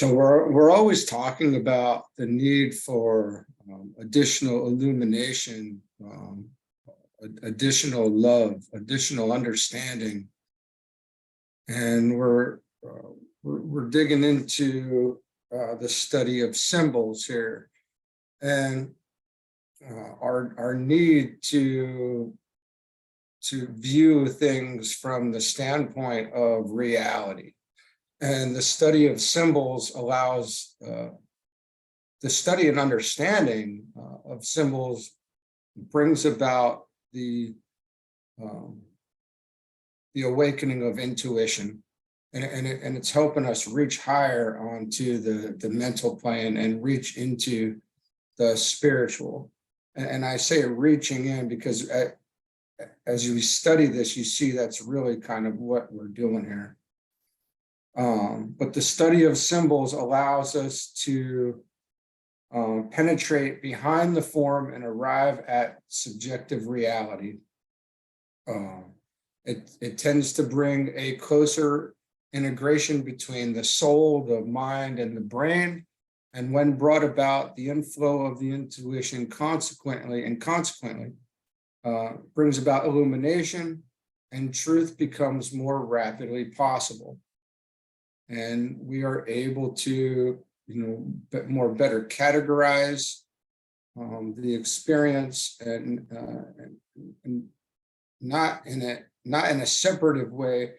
So we're always talking about the need for additional illumination, additional love, additional understanding, and we're digging into the study of symbols here, and our need to view things from the standpoint of reality. And the study of symbols allows the study and understanding of symbols brings about the awakening of intuition, and it's helping us reach higher onto the mental plane and reach into the spiritual. And I say reaching in because as you study this, you see that's really kind of what we're doing here. But the study of symbols allows us to penetrate behind the form and arrive at subjective reality. It tends to bring a closer integration between the soul, the mind, and the brain. And when brought about, the inflow of the intuition consequently brings about illumination, and truth becomes more rapidly possible. And we are able to, better categorize the experience, and not in a separative way,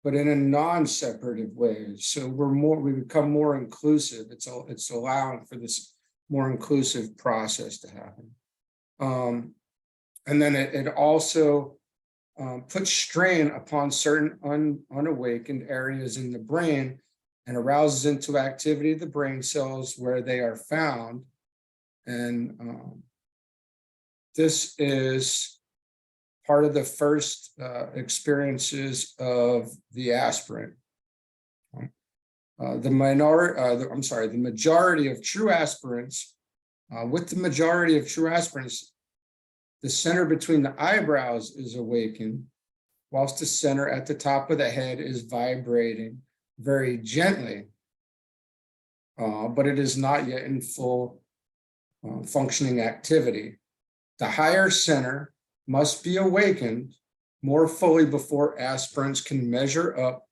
but in a non-separative way. So we become more inclusive. It's allowing for this more inclusive process to happen. And then it also puts strain upon certain unawakened areas in the brain and arouses into activity the brain cells where they are found. And this is part of the first experiences of the aspirant. The majority of true aspirants, the center between the eyebrows is awakened, whilst the center at the top of the head is vibrating very gently, but it is not yet in full functioning activity. The higher center must be awakened more fully before aspirants can measure up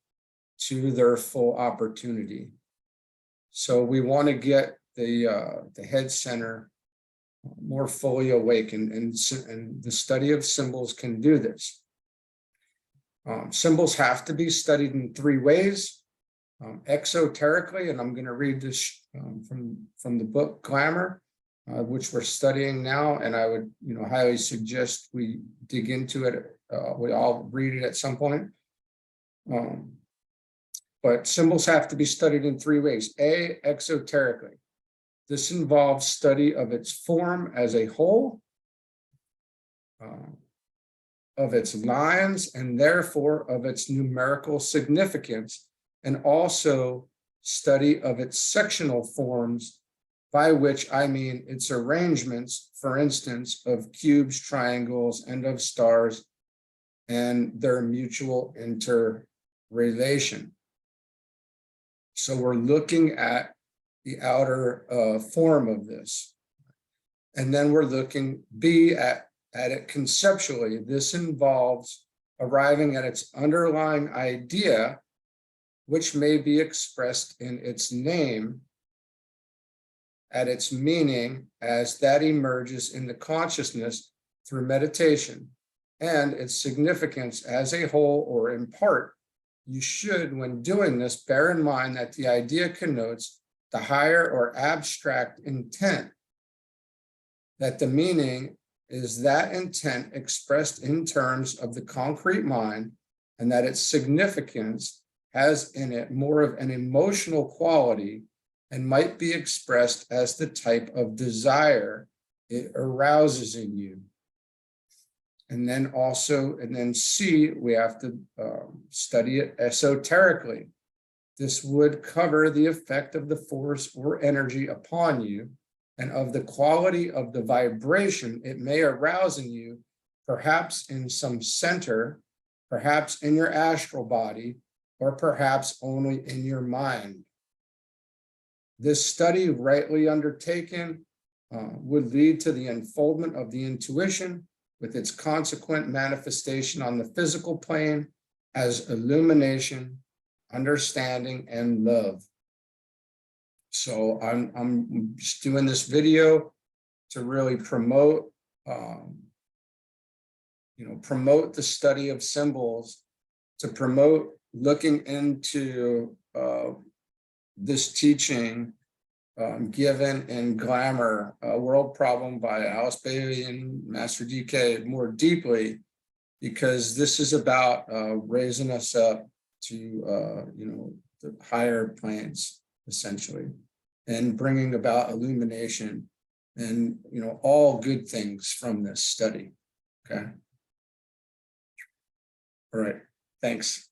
to their full opportunity. So we want to get the head center more fully awakened, and the study of symbols can do this. Symbols have to be studied in three ways. Exoterically, and I'm going to read this from the book Glamour, which we're studying now, and I would highly suggest we dig into it. We all read it at some point. But symbols have to be studied in three ways. A, exoterically. This involves study of its form as a whole, of its lines, and therefore of its numerical significance, and also study of its sectional forms, by which I mean its arrangements, for instance, of cubes, triangles, and of stars, and their mutual interrelation. So we're looking at the outer form of this. And then we're looking at it conceptually. This involves arriving at its underlying idea, which may be expressed in its name, at its meaning as that emerges in the consciousness through meditation, and its significance as a whole or in part. You should, when doing this, bear in mind that the idea connotes the higher or abstract intent, that the meaning is that intent expressed in terms of the concrete mind, and that its significance has in it more of an emotional quality and might be expressed as the type of desire it arouses in you. And then C, we have to study it esoterically. This would cover the effect of the force or energy upon you and of the quality of the vibration it may arouse in you, perhaps in some center, perhaps in your astral body, or perhaps only in your mind. This study, rightly undertaken, would lead to the unfoldment of the intuition with its consequent manifestation on the physical plane as illumination, understanding, and love. So I'm just doing this video to really promote, promote the study of symbols, to promote looking into this teaching given in Glamour, A World Problem by Alice Bailey and Master DK more deeply, because this is about raising us up to, the higher planes, essentially, and bringing about illumination and, all good things from this study. Okay. All right. Thanks.